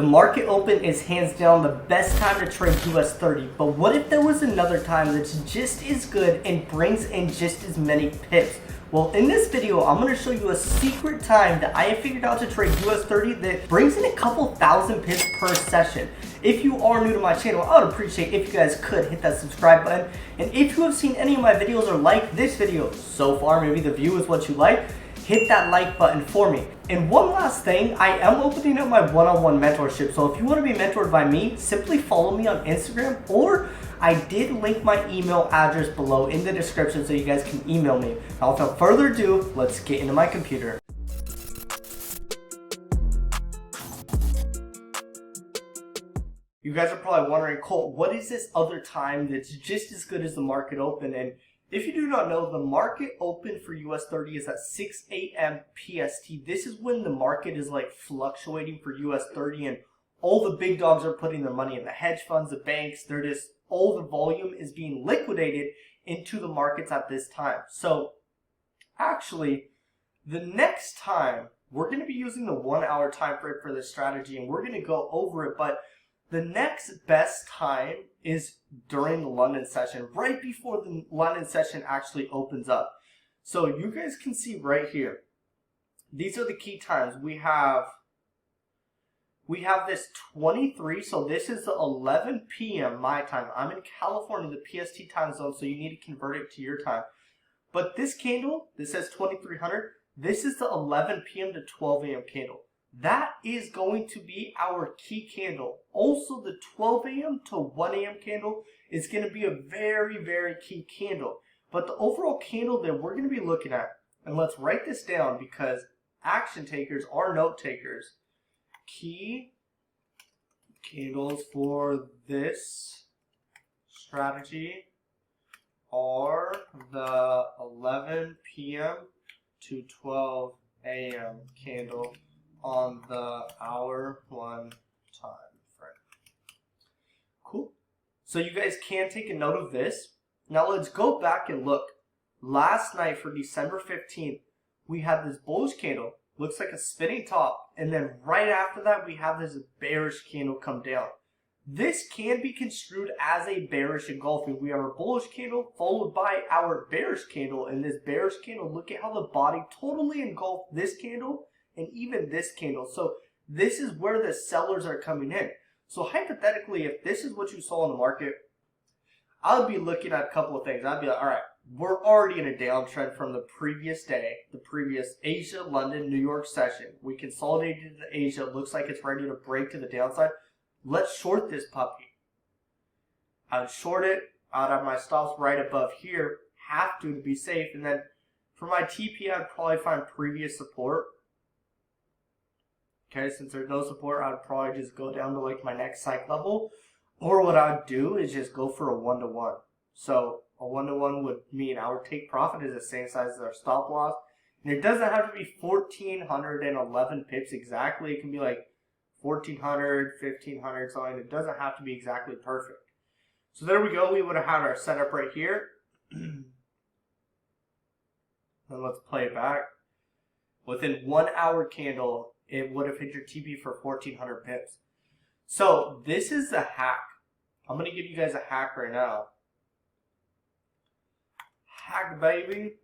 The market open is hands down the best time to trade US30, but what if there was another time that's just as good and brings in just as many pips? Well, in this video, I'm going to show you a secret time that I have figured out to trade US30 that brings in a couple thousand pips per session. If you are new to my channel, I would appreciate if you guys could hit that subscribe button. And if you have seen any of my videos or like this video so far, maybe the view is what you like, hit that like button for me. And one last thing, I am opening up my one-on-one mentorship. So if you want to be mentored by me, simply follow me on Instagram, or I did link my email address below in the description so you guys can email me. Now without further ado, let's get into my computer. You guys are probably wondering, Colt, what is this other time that's just as good as the market open? And if you do not know, the market open for US30 is at 6 a.m. PST. This is when the market is like fluctuating for US30 and all the big dogs are putting their money in. The hedge funds, the banks, all the volume is being liquidated into the markets at this time. So actually, the next time we're going to be using the 1 hour time frame for this strategy, and we're going to go over it, but the next best time is during the London session, right before the London session actually opens up. So you guys can see right here, these are the key times. We have this 23, so this is 11 p.m. my time. I'm in California, the PST time zone, so you need to convert it to your time. But this candle, this says 2300, this is the 11 p.m. to 12 a.m. candle. That is going to be our key candle. Also, the 12 a.m. to 1 a.m. candle is going to be a very, very key candle. But the overall candle that we're going to be looking at, and let's write this down because action takers are note takers. Key candles for this strategy are the 11 p.m. to 12 a.m. candle on the hour 1 time frame. Cool. So you guys can take a note of this. Now let's go back and look. Last night for December 15th, we had this bullish candle. Looks like a spinning top. And then right after that, we have this bearish candle come down. This can be construed as a bearish engulfing. We have our bullish candle followed by our bearish candle. And this bearish candle, look at how the body totally engulfed this candle and even this candle. So this is where the sellers are coming in. So hypothetically, if this is what you saw in the market, I would be looking at a couple of things. I'd be like, all right, we're already in a downtrend from the previous day, the previous Asia, London, New York session. We consolidated to Asia. It looks like it's ready to break to the downside. Let's short this puppy. I would short it. I'd have my stops right above here. Have to be safe. And then for my TP, I'd probably find previous support. Okay, since there's no support, I'd probably just go down to like my next psych level. Or what I would do is just go for a 1-to-1. So a 1-to-1 would mean our take profit is the same size as our stop loss. And it doesn't have to be 1,411 pips exactly. It can be like 1,400, 1,500, something. It doesn't have to be exactly perfect. So there we go. We would have had our setup right here. Then let's play it back. Within 1 hour candle, it would have hit your TP for 1,400 pips. So this is the hack. I'm going to give you guys a hack right now. Hack, baby.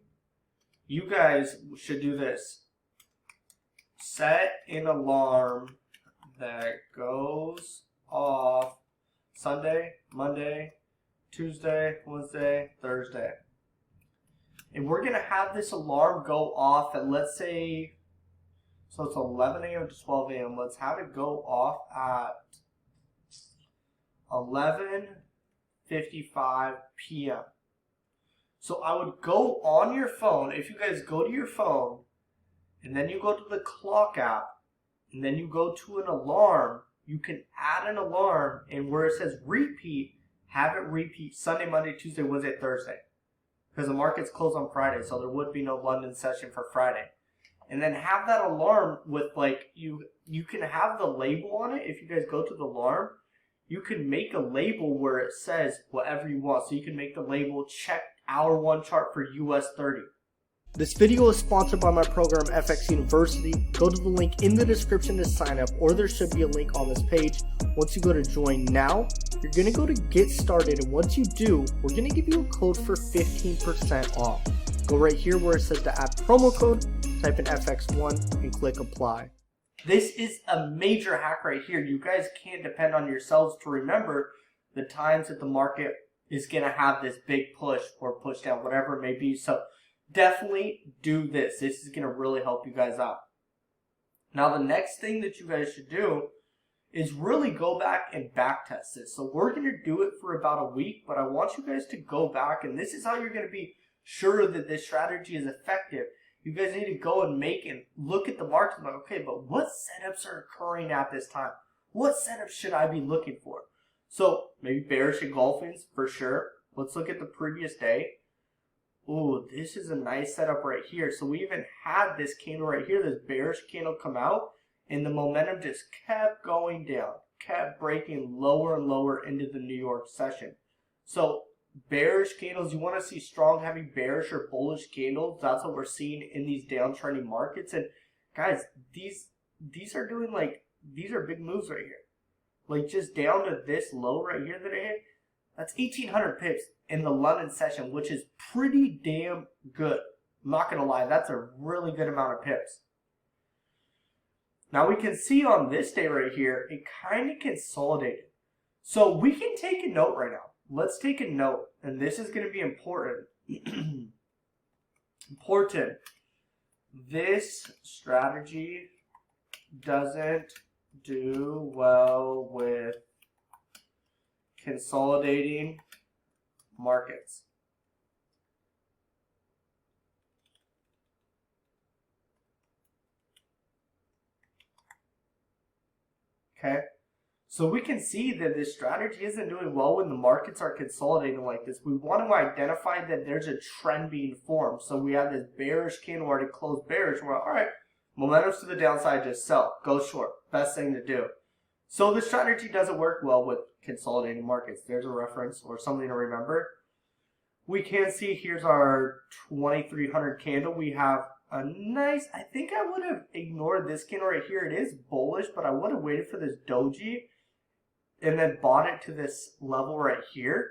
You guys should do this. Set an alarm that goes off Sunday, Monday, Tuesday, Wednesday, Thursday. And we're going to have this alarm go off at, let's say, so it's 11 a.m. to 12 a.m. Let's have it go off at 11:55 p.m. So I would go on your phone. If you guys go to your phone, and then you go to the clock app, and then you go to an alarm, you can add an alarm, and where it says repeat, have it repeat Sunday, Monday, Tuesday, Wednesday, Thursday. Because the market's closed on Friday, so there would be no London session for Friday. And then have that alarm with like, you can have the label on it. If you guys go to the alarm, you can make a label where it says whatever you want. So you can make the label check hour 1 chart for US30. This video is sponsored by my program FX University. Go to the link in the description to sign up, or there should be a link on this page. Once you go to join now, you're going to go to get started, and once you do, we're going to give you a code for 15% off. Go right here where it says to add promo code, type in FX1 and click apply. This is a major hack right here. You guys can't depend on yourselves to remember the times that the market is going to have this big push or push down, whatever it may be. So definitely do this. This is going to really help you guys out. Now the next thing that you guys should do is really go back and back test this. So we're going to do it for about a week, but I want you guys to go back, and this is how you're going to be sure that this strategy is effective. You guys need to go and make and look at the market and like, okay, but what setups are occurring at this time? What setups should I be looking for? So maybe bearish engulfings for sure. Let's look at the previous day. Ooh, this is a nice setup right here. So we even had this candle right here, this bearish candle come out, and the momentum just kept going down, kept breaking lower and lower into the New York session. So bearish candles, you want to see strong, heavy bearish or bullish candles. That's what we're seeing in these downtrending markets. And guys, these are doing these are big moves right here. Like just down to this low right here that I hit, that's 1,800 pips in the London session, which is pretty damn good. I'm not going to lie, that's a really good amount of pips. Now we can see on this day right here, it kind of consolidated. So we can take a note right now. Let's take a note, and this is going to be important. Important. This strategy doesn't do well with consolidating markets. Okay, so we can see that this strategy isn't doing well when the markets are consolidating like this. We want to identify that there's a trend being formed. So we have this bearish candle already closed bearish. We're like, all right, momentum's to the downside, just sell, go short. Best thing to do. So the strategy doesn't work well with consolidating markets. There's a reference or something to remember. We can see here's our 2300 candle. We have a nice, I think I would have ignored this candle right here. It is bullish, but I would have waited for this doji and then bought it to this level right here.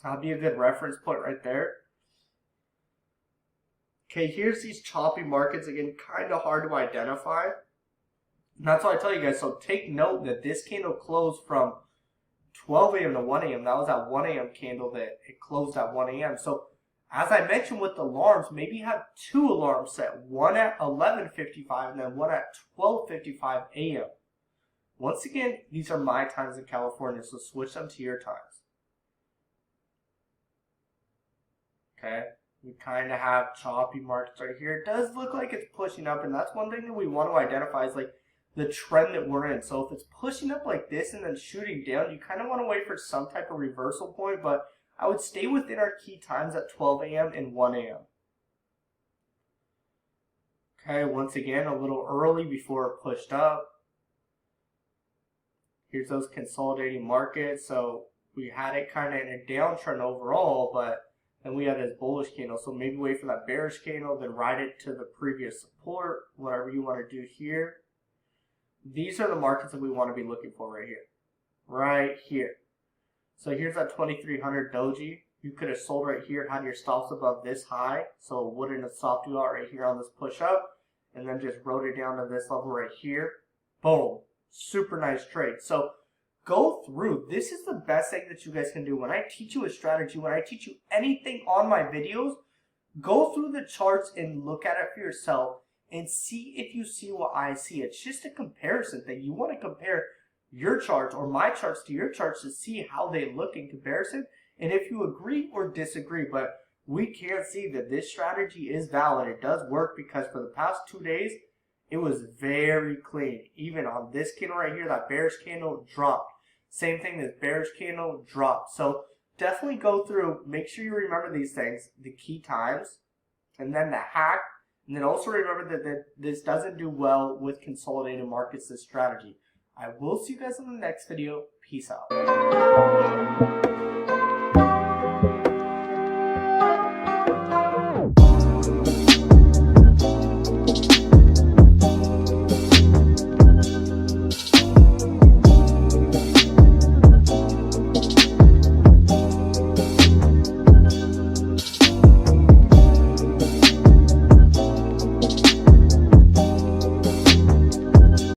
That'll be a good reference point right there. Okay, here's these choppy markets. Again, kind of hard to identify. And that's why I tell you guys, so take note that this candle closed from 12 a.m. to 1 a.m. That was that 1 a.m. candle that it closed at 1 a.m. So as I mentioned with the alarms, maybe you have two alarms set, one at 11:55 and then one at 12:55 a.m. Once again, these are my times in California, so switch them to your times. Okay, we kind of have choppy markets right here. It does look like it's pushing up, and that's one thing that we want to identify is like the trend that we're in. So if it's pushing up like this and then shooting down, you kind of want to wait for some type of reversal point, but I would stay within our key times at 12 a.m. and 1 a.m. Okay, once again, a little early before it pushed up. Here's those consolidating markets. So we had it kind of in a downtrend overall, but then we had this bullish candle. So maybe wait for that bearish candle, then ride it to the previous support, whatever you want to do here. These are the markets that we want to be looking for right here. Right here. So here's that 2300 doji. You could have sold right here, had your stops above this high, so it wouldn't have stopped you out right here on this push up, and then just rode it down to this level right here. Boom. Super nice trade. So go through. This is the best thing that you guys can do. When I teach you a strategy, when I teach you anything on my videos, go through the charts and look at it for yourself and see if you see what I see. It's just a comparison thing. You want to compare your charts or my charts to your charts to see how they look in comparison and if you agree or disagree. But we can see that this strategy is valid. It does work because for the past 2 days, it was very clean. Even on this candle right here, that bearish candle dropped. Same thing, this bearish candle dropped. So definitely go through, make sure you remember these things, the key times, and then the hack. And then also remember that this doesn't do well with consolidated markets, this strategy. I will see you guys in the next video. Peace out.